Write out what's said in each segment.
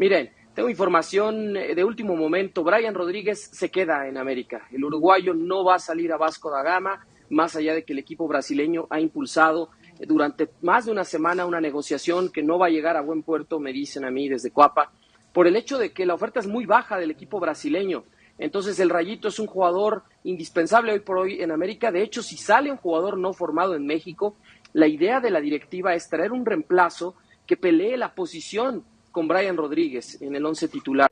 Miren, tengo información de último momento. Brian Rodríguez se queda en América. El uruguayo no va a salir a Vasco da Gama, más allá de que el equipo brasileño ha impulsado durante más de una semana una negociación que no va a llegar a buen puerto, me dicen a mí desde Coapa, por el hecho de que la oferta es muy baja del equipo brasileño. Entonces el Rayito es un jugador indispensable hoy por hoy en América. De hecho, si sale un jugador no formado en México, la idea de la directiva es traer un reemplazo que pelee la posición com Brian Rodrigues en el 11 titular.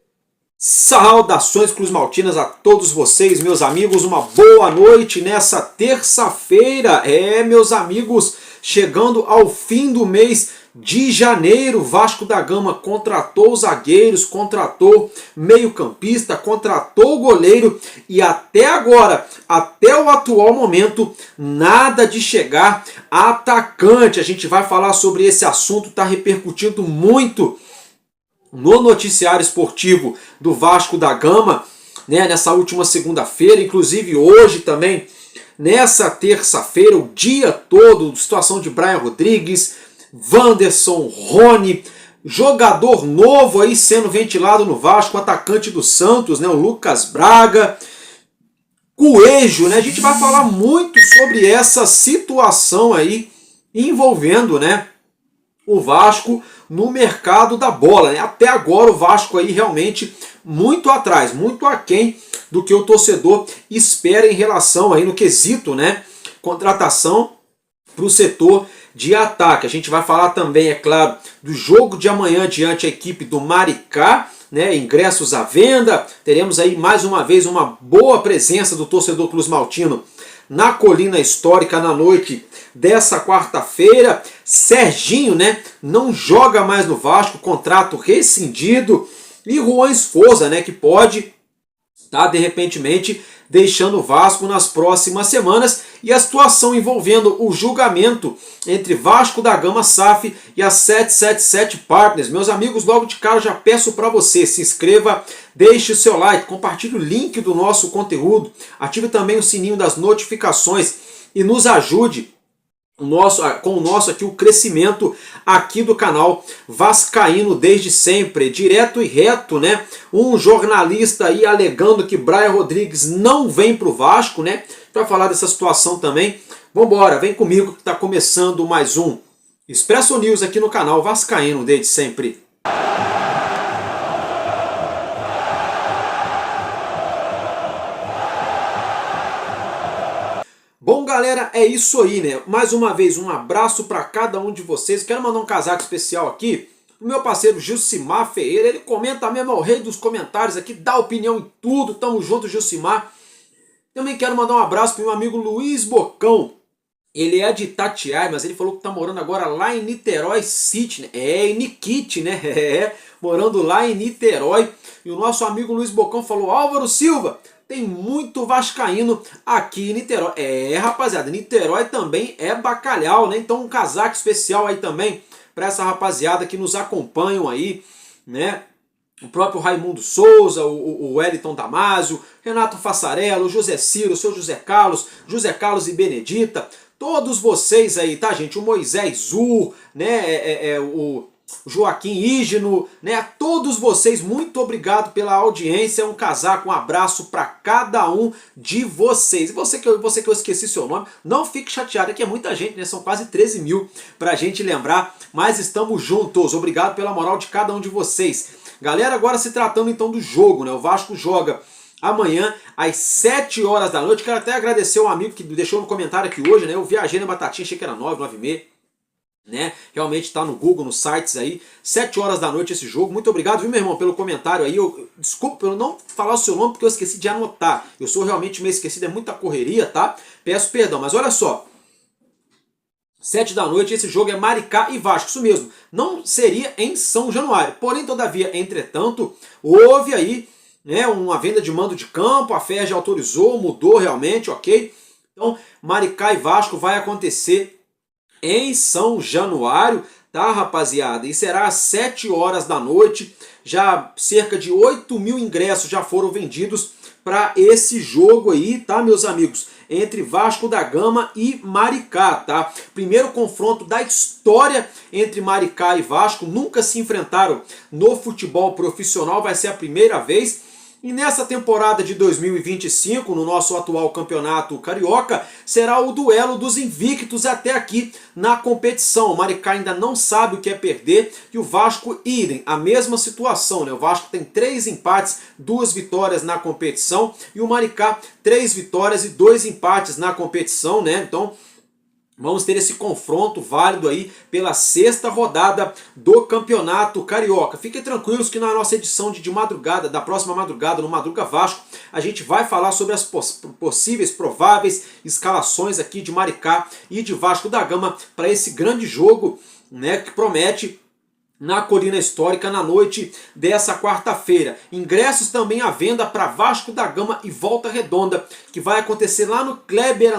Saudações Cruz Maltinas a todos vocês, meus amigos, uma boa noite nessa terça-feira. Meus amigos, chegando ao fim do mês de janeiro, Vasco da Gama contratou zagueiros, contratou meio-campista, contratou goleiro e até agora, até o atual momento, nada de chegar a atacante. A gente vai falar sobre esse assunto, está repercutindo muito no noticiário esportivo do Vasco da Gama, né, nessa última segunda-feira, inclusive hoje também, nessa terça-feira, o dia todo, situação de Brian Rodrigues, Wanderson, Rony, jogador novo aí sendo ventilado no Vasco, atacante do Santos, né, o Lucas Braga, Coelho, né, a gente vai falar muito sobre essa situação aí envolvendo, né, o Vasco no mercado da bola, né? Até agora o Vasco aí realmente muito atrás, muito aquém do que o torcedor espera em relação aí no quesito, né, contratação para o setor de ataque. A gente vai falar também, é claro, do jogo de amanhã diante a equipe do Maricá, né, ingressos à venda. Teremos aí mais uma vez uma boa presença do torcedor Cruz Maltino na Colina Histórica na noite dessa quarta-feira. Serginho, né, não joga mais no Vasco, contrato rescindido. E Juan Esforza, né, que pode estar de repentemente deixando o Vasco nas próximas semanas. E a situação envolvendo o julgamento entre Vasco da Gama SAF e a 777 Partners. Meus amigos, logo de cara já peço para você, se inscreva, deixe o seu like, compartilhe o link do nosso conteúdo, ative também o sininho das notificações e nos ajude com o nosso aqui, o crescimento aqui do canal Vascaíno desde sempre, direto e reto, né? Um jornalista aí alegando que Brian Rodrigues não vem para o Vasco, né? Para falar dessa situação também, vambora, vem comigo que está começando mais um Expresso News aqui no canal Vascaíno desde sempre. Bom, galera, é isso aí, né? Mais uma vez, um abraço para cada um de vocês. Quero mandar um casaco especial aqui. O meu parceiro Gilcimar Ferreira, ele comenta mesmo, é o rei dos comentários aqui, dá opinião em tudo. Tamo junto, Gilcimar. Também quero mandar um abraço para o meu amigo Luiz Bocão. Ele é de Itatiaia, mas ele falou que tá morando agora lá em Niterói City, né? Em Nikit, né? Morando lá em Niterói. E o nosso amigo Luiz Bocão falou: Álvaro Silva, tem muito vascaíno aqui em Niterói. Rapaziada, Niterói também é bacalhau, né? Então um casaco especial aí também para essa rapaziada que nos acompanham aí, né? O próprio Raimundo Souza, o Wellington Damasio, Renato Fassarello, o José Ciro, o seu José Carlos e Benedita, todos vocês aí, tá, gente? O Moisés Zur, né? O Joaquim Ígeno, né? Todos vocês, muito obrigado pela audiência. Um casaco, um abraço para cada um de vocês. E você que eu esqueci seu nome, não fique chateado, aqui é muita gente, né? São quase 13 mil pra gente lembrar, mas estamos juntos. Obrigado pela moral de cada um de vocês. Galera, agora se tratando então do jogo, né? O Vasco joga amanhã às 7 horas da noite. Quero até agradecer um amigo que deixou no comentário aqui hoje, né? Eu viajei na Batatinha, achei que era 9h30. Né? Realmente está no Google, nos sites aí, 7 horas da noite esse jogo. Muito obrigado, viu, meu irmão, pelo comentário aí. Desculpa pelo não falar o seu nome, porque eu esqueci de anotar. Eu sou realmente meio esquecido, é muita correria, tá? Peço perdão, mas olha só, 7 da noite, esse jogo é Maricá e Vasco, isso mesmo. Não seria em São Januário, porém, todavia, entretanto, houve aí, né, uma venda de mando de campo, a FERJ autorizou, mudou realmente, ok? Então, Maricá e Vasco vai acontecer em São Januário, tá, rapaziada? E será às 7 horas da noite. Já cerca de 8.000 ingressos já foram vendidos para esse jogo aí, tá, meus amigos? Entre Vasco da Gama e Maricá, tá? Primeiro confronto da história entre Maricá e Vasco. Nunca se enfrentaram no futebol profissional, vai ser a primeira vez. E nessa temporada de 2025, no nosso atual campeonato carioca, será o duelo dos invictos até aqui na competição. O Maricá ainda não sabe o que é perder e o Vasco idem, a mesma situação, né? O Vasco tem 3 empates, 2 vitórias na competição e o Maricá 3 vitórias e 2 empates na competição, né? Então vamos ter esse confronto válido aí pela 6ª rodada do Campeonato Carioca. Fiquem tranquilos que na nossa edição de madrugada, da próxima madrugada, no Madruga Vasco, a gente vai falar sobre as possíveis, prováveis escalações aqui de Maricá e de Vasco da Gama para esse grande jogo, né, que promete na Colina Histórica na noite dessa quarta-feira. Ingressos também à venda para Vasco da Gama e Volta Redonda, que vai acontecer lá no Kleber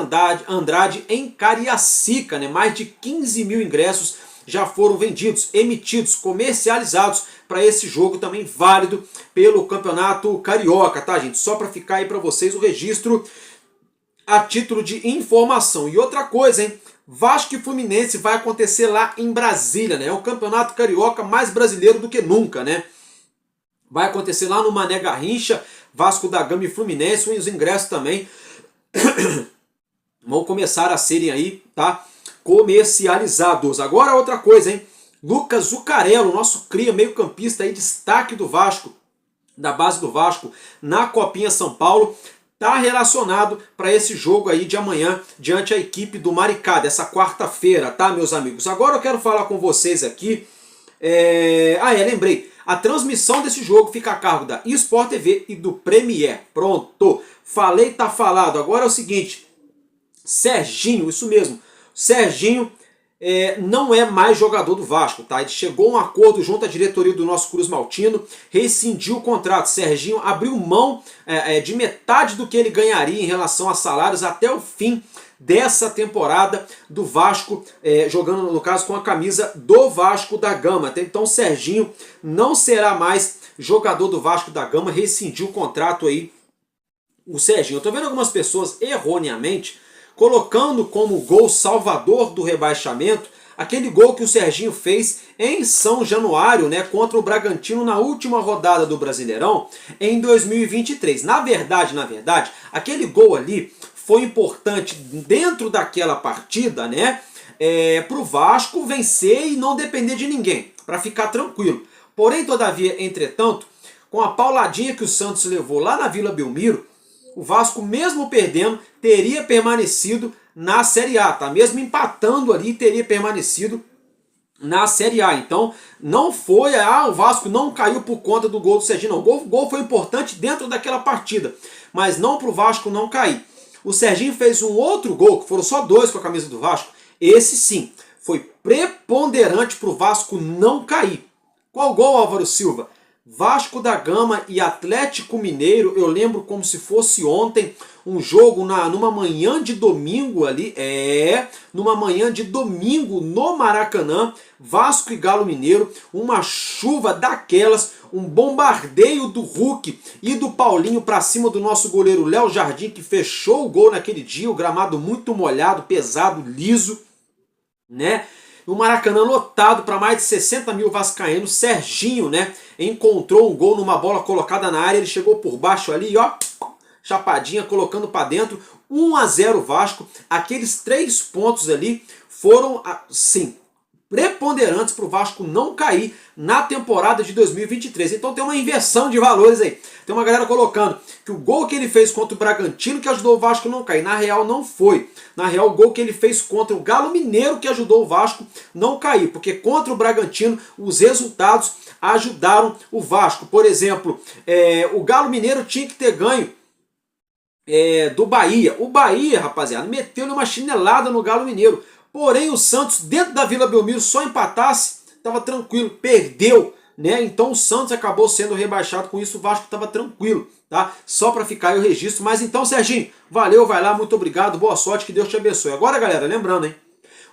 Andrade em Cariacica, né? Mais de 15.000 ingressos já foram vendidos, emitidos, comercializados para esse jogo também válido pelo Campeonato Carioca, tá, gente? Só para ficar aí para vocês o registro a título de informação. E outra coisa, hein? Vasco e Fluminense vai acontecer lá em Brasília, né? É um campeonato carioca mais brasileiro do que nunca, né? Vai acontecer lá no Mané Garrincha, Vasco da Gama e Fluminense, e os ingressos também vão começar a serem aí, tá? Comercializados. Agora outra coisa, hein? Lucas Zucarello, nosso cria, meio campista aí, destaque do Vasco, da base do Vasco, na Copinha São Paulo, está relacionado para esse jogo aí de amanhã diante a equipe do Maricá, dessa quarta-feira, tá, meus amigos? Agora eu quero falar com vocês aqui, lembrei, a transmissão desse jogo fica a cargo da Sport TV e do Premier. Pronto, falei, tá falado. Agora é o seguinte, Serginho, isso mesmo, Serginho não é mais jogador do Vasco, tá? Ele chegou a um acordo junto à diretoria do nosso Cruz Maltino, rescindiu o contrato. Serginho abriu mão de metade do que ele ganharia em relação a salários até o fim dessa temporada do Vasco, jogando no caso com a camisa do Vasco da Gama. Então Serginho não será mais jogador do Vasco da Gama, rescindiu o contrato aí o Serginho. Eu tô vendo algumas pessoas erroneamente colocando como gol salvador do rebaixamento aquele gol que o Serginho fez em São Januário, né, contra o Bragantino na última rodada do Brasileirão em 2023. Na verdade, aquele gol ali foi importante dentro daquela partida, né, para o Vasco vencer e não depender de ninguém, para ficar tranquilo. Porém, todavia, entretanto, com a pauladinha que o Santos levou lá na Vila Belmiro, o Vasco, mesmo perdendo, teria permanecido na Série A, tá? Mesmo empatando ali, teria permanecido na Série A. Então, não foi, o Vasco não caiu por conta do gol do Serginho, não. O gol foi importante dentro daquela partida, mas não para o Vasco não cair. O Serginho fez um outro gol, que foram só 2 com a camisa do Vasco. Esse sim, foi preponderante para o Vasco não cair. Qual gol, Álvaro Silva? Vasco da Gama e Atlético Mineiro, eu lembro como se fosse ontem, um jogo numa manhã de domingo ali, numa manhã de domingo no Maracanã, Vasco e Galo Mineiro, uma chuva daquelas, um bombardeio do Hulk e do Paulinho para cima do nosso goleiro Léo Jardim, que fechou o gol naquele dia, o gramado muito molhado, pesado, liso, né? O Maracanã lotado para mais de 60.000 vascaínos. Serginho, né, encontrou um gol numa bola colocada na área, ele chegou por baixo ali, ó, chapadinha, colocando para dentro, 1-0 Vasco. Aqueles 3 pontos ali foram, sim, preponderantes para o Vasco não cair na temporada de 2023. Então tem uma inversão de valores aí. Tem uma galera colocando que o gol que ele fez contra o Bragantino que ajudou o Vasco a não cair. Na real não foi. Na real o gol que ele fez contra o Galo Mineiro que ajudou o Vasco não cair. Porque contra o Bragantino os resultados ajudaram o Vasco. Por exemplo, o Galo Mineiro tinha que ter ganho do Bahia. O Bahia, rapaziada, meteu-lhe uma chinelada no Galo Mineiro. Porém, o Santos, dentro da Vila Belmiro, só empatasse, estava tranquilo, perdeu, né? Então o Santos acabou sendo rebaixado, com isso o Vasco estava tranquilo, tá? Só para ficar aí o registro. Mas então, Serginho, valeu, vai lá, muito obrigado, boa sorte, que Deus te abençoe. Agora, galera, lembrando, hein?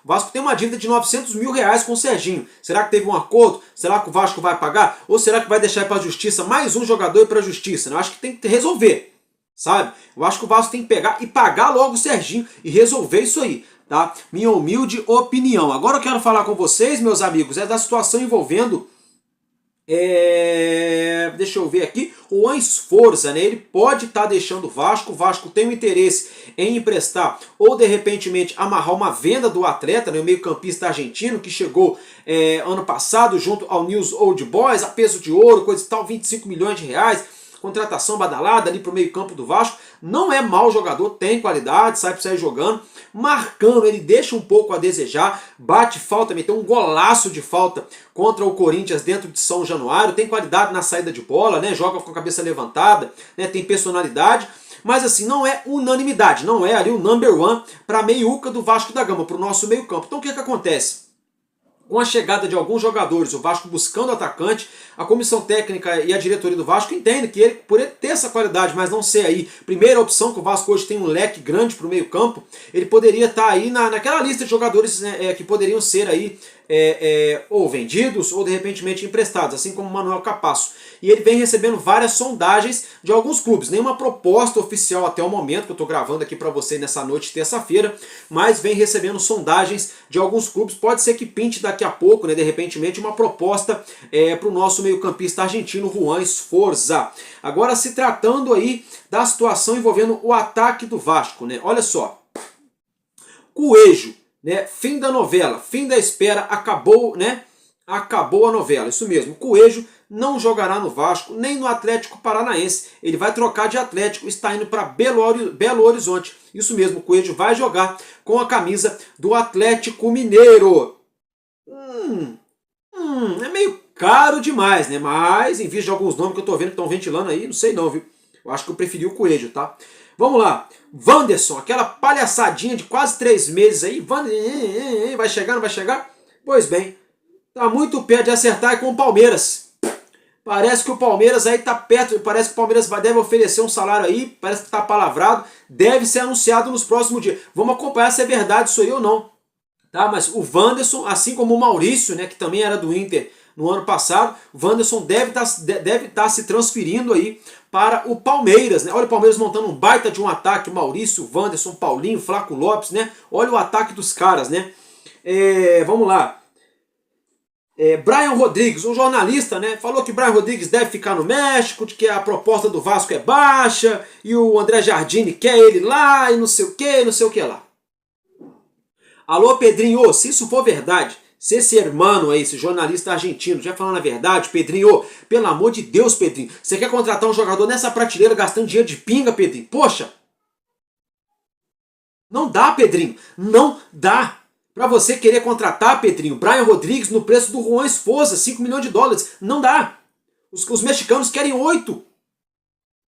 O Vasco tem uma dívida de 900 mil reais com o Serginho. Será que teve um acordo? Será que o Vasco vai pagar? Ou será que vai deixar para a justiça mais um jogador ir para a justiça? Eu acho que tem que resolver, sabe? Eu acho que o Vasco tem que pegar e pagar logo o Serginho e resolver isso aí, tá? Minha humilde opinião. Agora eu quero falar com vocês, meus amigos, da situação envolvendo... deixa eu ver aqui, o Juan Sforza, né? Ele pode estar deixando o Vasco tem um interesse em emprestar ou de repente amarrar uma venda do atleta, né? O meio-campista argentino que chegou ano passado junto ao News Old Boys, a peso de ouro, coisa e tal, 25 milhões de reais, contratação badalada ali para o meio campo do Vasco. Não é mau jogador, tem qualidade, sabe sair jogando. Marcano, ele deixa um pouco a desejar, bate falta, meteu um golaço de falta contra o Corinthians dentro de São Januário, tem qualidade na saída de bola, né? Joga com a cabeça levantada, né? Tem personalidade, mas assim, não é unanimidade, não é ali o number one para a meiuca do Vasco da Gama, para o nosso meio campo. Então o que acontece? Com a chegada de alguns jogadores, o Vasco buscando atacante, a comissão técnica e a diretoria do Vasco entendem que ele, por ele ter essa qualidade, mas não ser aí primeira opção, que o Vasco hoje tem um leque grande para o meio campo, ele poderia estar aí naquela lista de jogadores, né, que poderiam ser aí ou vendidos ou de repente emprestados, assim como o Manuel Capasso. E ele vem recebendo várias sondagens de alguns clubes, nenhuma proposta oficial até o momento, que eu estou gravando aqui para você nessa noite de terça-feira, mas vem recebendo sondagens de alguns clubes. Pode ser que pinte daqui a pouco, né, de repente uma proposta para o nosso meio-campista argentino Juan Sforza. Agora, se tratando aí da situação envolvendo o ataque do Vasco, né? Olha só, Coelho, né? Fim da novela, fim da espera, acabou, né? Acabou a novela, isso mesmo. Coelho não jogará no Vasco, nem no Atlético Paranaense. Ele vai trocar de Atlético, está indo para Belo Horizonte. Isso mesmo, Coelho vai jogar com a camisa do Atlético Mineiro. É meio caro demais, né? Mas, em vista de alguns nomes que eu tô vendo que estão ventilando aí, não sei não, viu? Eu acho que eu preferi o Coelho, tá? Vamos lá. Wanderson, aquela palhaçadinha de quase 3 meses aí. Vai chegar, não vai chegar? Pois bem, tá muito perto de acertar com o Palmeiras. Parece que o Palmeiras aí tá perto, parece que o Palmeiras deve oferecer um salário aí, parece que tá palavrado, deve ser anunciado nos próximos dias. Vamos acompanhar se é verdade isso aí ou não. Tá? Mas o Wanderson, assim como o Maurício, né, que também era do Inter no ano passado, o Wanderson deve estar se transferindo aí para o Palmeiras, né? Olha o Palmeiras montando um baita de um ataque, Maurício, Wanderson, Paulinho, Flaco Lopes, né? Olha o ataque dos caras, né? Vamos lá. Brian Rodrigues, um jornalista, né, falou que Brian Rodrigues deve ficar no México, de que a proposta do Vasco é baixa, e o André Jardine quer ele lá, e não sei o que lá. Alô, Pedrinho, se isso for verdade, se esse hermano aí, esse jornalista argentino, já falando a verdade, Pedrinho, pelo amor de Deus, Pedrinho, você quer contratar um jogador nessa prateleira gastando dinheiro de pinga, Pedrinho? Poxa! Não dá, Pedrinho, não dá. Para você querer contratar, Pedrinho, Brian Rodrigues no preço do Juan Sforza, 5 milhões de dólares, não dá. Os mexicanos querem 8.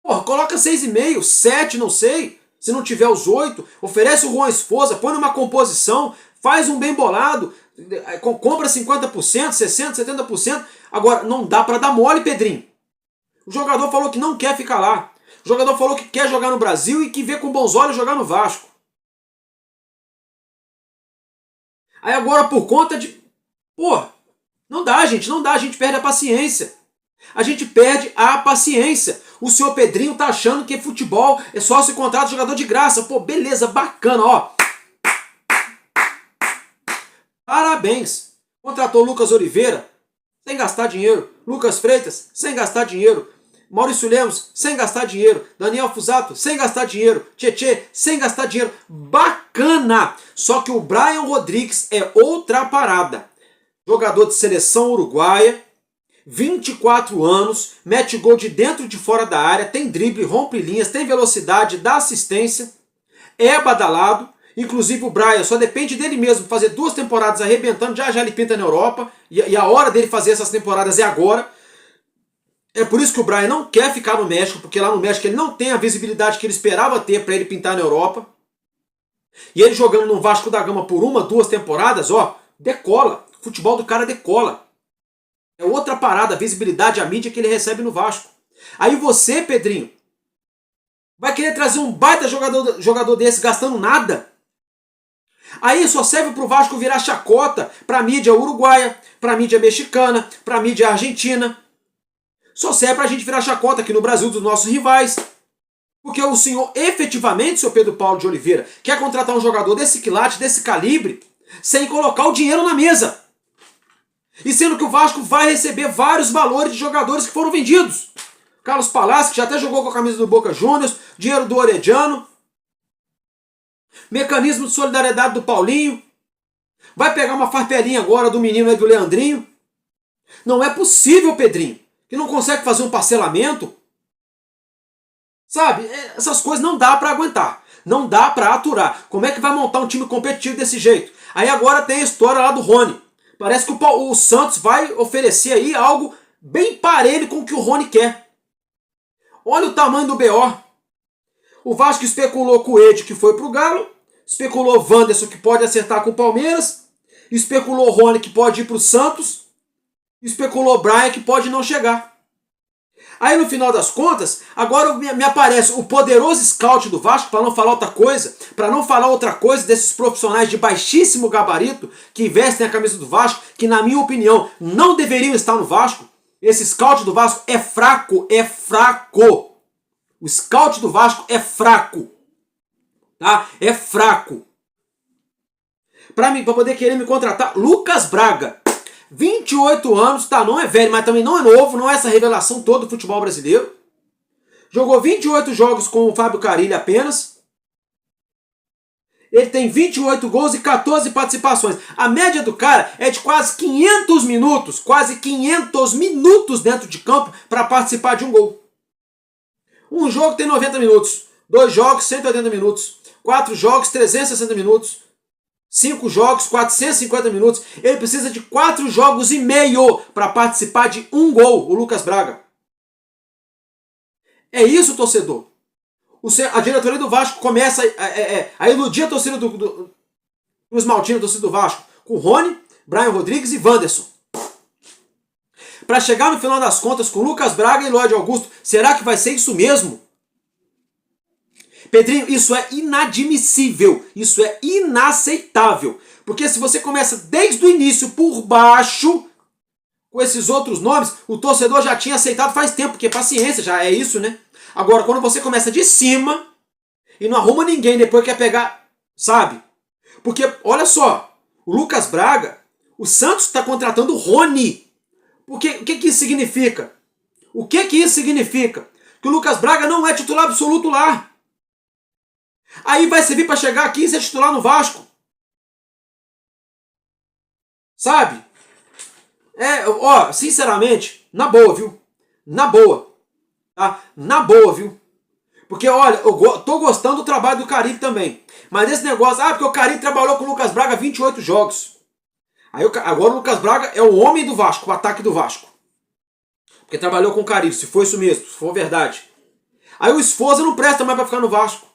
Porra, coloca 6,5, 7, não sei. Se não tiver os 8, oferece o Juan Sforza, põe numa composição, faz um bem bolado, compra 50%, 60%, 70%. Agora, não dá para dar mole, Pedrinho. O jogador falou que não quer ficar lá. O jogador falou que quer jogar no Brasil e que vê com bons olhos jogar no Vasco. Aí agora, por conta de... Pô, não dá, gente, não dá, a gente perde a paciência. A gente perde a paciência. O senhor Pedrinho tá achando que futebol é só se contrata jogador de graça. Pô, beleza, bacana, ó. Parabéns. Contratou Lucas Oliveira, sem gastar dinheiro. Lucas Freitas, sem gastar dinheiro. Maurício Lemos, sem gastar dinheiro. Daniel Fusato, sem gastar dinheiro. Tietê, sem gastar dinheiro. Bacana! Só que o Brian Rodrigues é outra parada. Jogador de seleção uruguaia, 24 anos, mete gol de dentro e de fora da área, tem drible, rompe linhas, tem velocidade, dá assistência, é badalado. Inclusive o Brian só depende dele mesmo fazer 2 temporadas arrebentando, já ele pinta na Europa, e a hora dele fazer essas temporadas é agora. É por isso que o Brian não quer ficar no México, porque lá no México ele não tem a visibilidade que ele esperava ter para ele pintar na Europa. E ele jogando no Vasco da Gama por 1, 2 temporadas, ó, decola. O futebol do cara decola. É outra parada, a visibilidade, a mídia que ele recebe no Vasco. Aí você, Pedrinho, vai querer trazer um baita jogador desse gastando nada? Aí só serve para o Vasco virar chacota para a mídia uruguaia, para a mídia mexicana, para a mídia argentina. Só serve para a gente virar chacota aqui no Brasil dos nossos rivais. Porque o senhor, efetivamente, senhor Pedro Paulo de Oliveira, quer contratar um jogador desse quilate, desse calibre, sem colocar o dinheiro na mesa. E sendo que o Vasco vai receber vários valores de jogadores que foram vendidos. Carlos Palácio, que já até jogou com a camisa do Boca Juniors, dinheiro do Orediano, mecanismo de solidariedade do Paulinho, vai pegar uma farpelinha agora do menino aí do Leandrinho. Não é possível, Pedrinho, que não consegue fazer um parcelamento. Sabe, essas coisas não dá para aguentar, não dá para aturar. Como é que vai montar um time competitivo desse jeito? Aí agora tem a história lá do Rony. Parece que o Santos vai oferecer aí algo bem parelho com o que o Rony quer. Olha o tamanho do BO. O Vasco especulou com o Ed, que foi pro Galo, especulou o Wanderson, que pode acertar com o Palmeiras, especulou o Rony, que pode ir pro Santos, especulou o Brian, que pode não chegar. Aí no final das contas, agora me aparece o poderoso scout do Vasco, para não falar outra coisa desses profissionais de baixíssimo gabarito que vestem a camisa do Vasco, que na minha opinião não deveriam estar no Vasco. Esse scout do Vasco é fraco, é fraco. O scout do Vasco é fraco. Tá? É fraco. Para poder querer me contratar, Lucas Braga. 28 anos, tá? Não é velho, mas também não é novo, não é essa revelação toda do futebol brasileiro. Jogou 28 jogos com o Fábio Carille apenas. Ele tem 28 gols e 14 participações. A média do cara é de quase 500 minutos dentro de campo para participar de um gol. Um jogo tem 90 minutos, 2 jogos 180 minutos, 4 jogos 360 minutos, 5 jogos 450 minutos. Ele precisa de 4 jogos e meio para participar de um gol, o Lucas Braga. É isso, torcedor. A diretoria do Vasco começa a iludir a torcida dos Maltinos, a torcida do Vasco, com Rony, Brian Rodrigues e Wanderson. Para chegar no final das contas com Lucas Braga e Lloyd Augusto. Será que vai ser isso mesmo? Pedrinho, isso é inadmissível, isso é inaceitável. Porque se você começa desde o início por baixo, com esses outros nomes, o torcedor já tinha aceitado faz tempo, porque paciência, já é isso, né? Agora, quando você começa de cima e não arruma ninguém, depois quer pegar, sabe? Porque, olha só, o Lucas Braga, o Santos está contratando o Rony. O que isso significa? O que isso significa? Que o Lucas Braga não é titular absoluto lá. Aí vai servir para chegar aqui e ser titular no Vasco. Sabe? Sinceramente, na boa, viu? Na boa. Tá? Na boa, viu? Porque, olha, eu tô gostando do trabalho do Carille também. Mas esse negócio, porque o Carille trabalhou com o Lucas Braga 28 jogos. Agora o Lucas Braga é o homem do Vasco, o ataque do Vasco. Porque trabalhou com o Carille, se for isso mesmo, se for verdade. Aí o Esforza não presta mais para ficar no Vasco.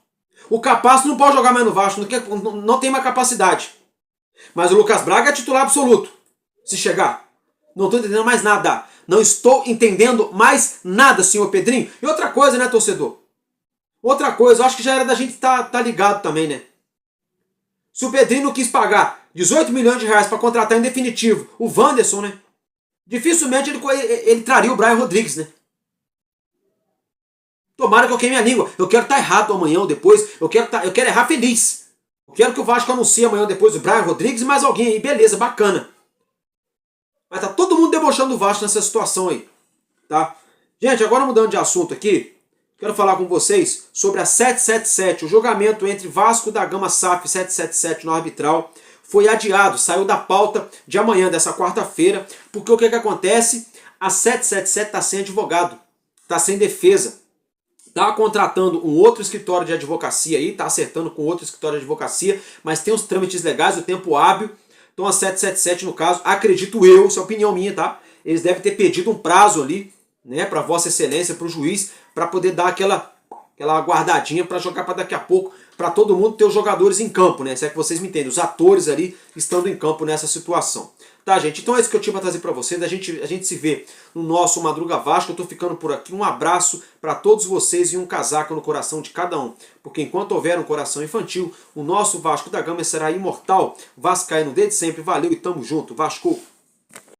O Capasso não pode jogar mais no Vasco, não tem mais capacidade. Mas o Lucas Braga é titular absoluto, se chegar. Não estou entendendo mais nada. Não estou entendendo mais nada, senhor Pedrinho. E outra coisa, né, torcedor? Outra coisa, eu acho que já era da gente tá ligado também, né? Se o Pedrinho não quis pagar 18 milhões de reais para contratar em definitivo o Wanderson, né? Dificilmente ele traria o Brian Rodrigues, né? Tomara que eu queime a língua. Eu quero estar errado amanhã ou depois. Eu quero errar feliz. Eu quero que o Vasco anuncie amanhã ou depois o Brian Rodrigues e mais alguém aí. Beleza, bacana. Mas tá todo mundo debochando do Vasco nessa situação aí. Tá? Gente, agora mudando de assunto aqui, quero falar com vocês sobre a 777. O julgamento entre Vasco da Gama SAF 777 no arbitral foi adiado. Saiu da pauta de amanhã, dessa quarta-feira. Porque o que acontece? A 777 está sem advogado. Está sem defesa. Está contratando um outro escritório de advocacia aí, está acertando com outro escritório de advocacia, mas tem os trâmites legais, o tempo hábil. Então a 777, no caso, acredito eu, isso é opinião minha, tá? Eles devem ter pedido um prazo ali, né, para Vossa Excelência, para o juiz, para poder dar aquela guardadinha para jogar para daqui a pouco, para todo mundo ter os jogadores em campo, né? Se é que vocês me entendem, os atores ali estando em campo nessa situação. Tá, gente? Então é isso que eu tinha para trazer para vocês. A gente se vê no nosso Madruga Vasco. Eu tô ficando por aqui. Um abraço para todos vocês e um casaco no coração de cada um. Porque enquanto houver um coração infantil, o nosso Vasco da Gama será imortal. Vascaíno desde sempre. Valeu e tamo junto. Vasco!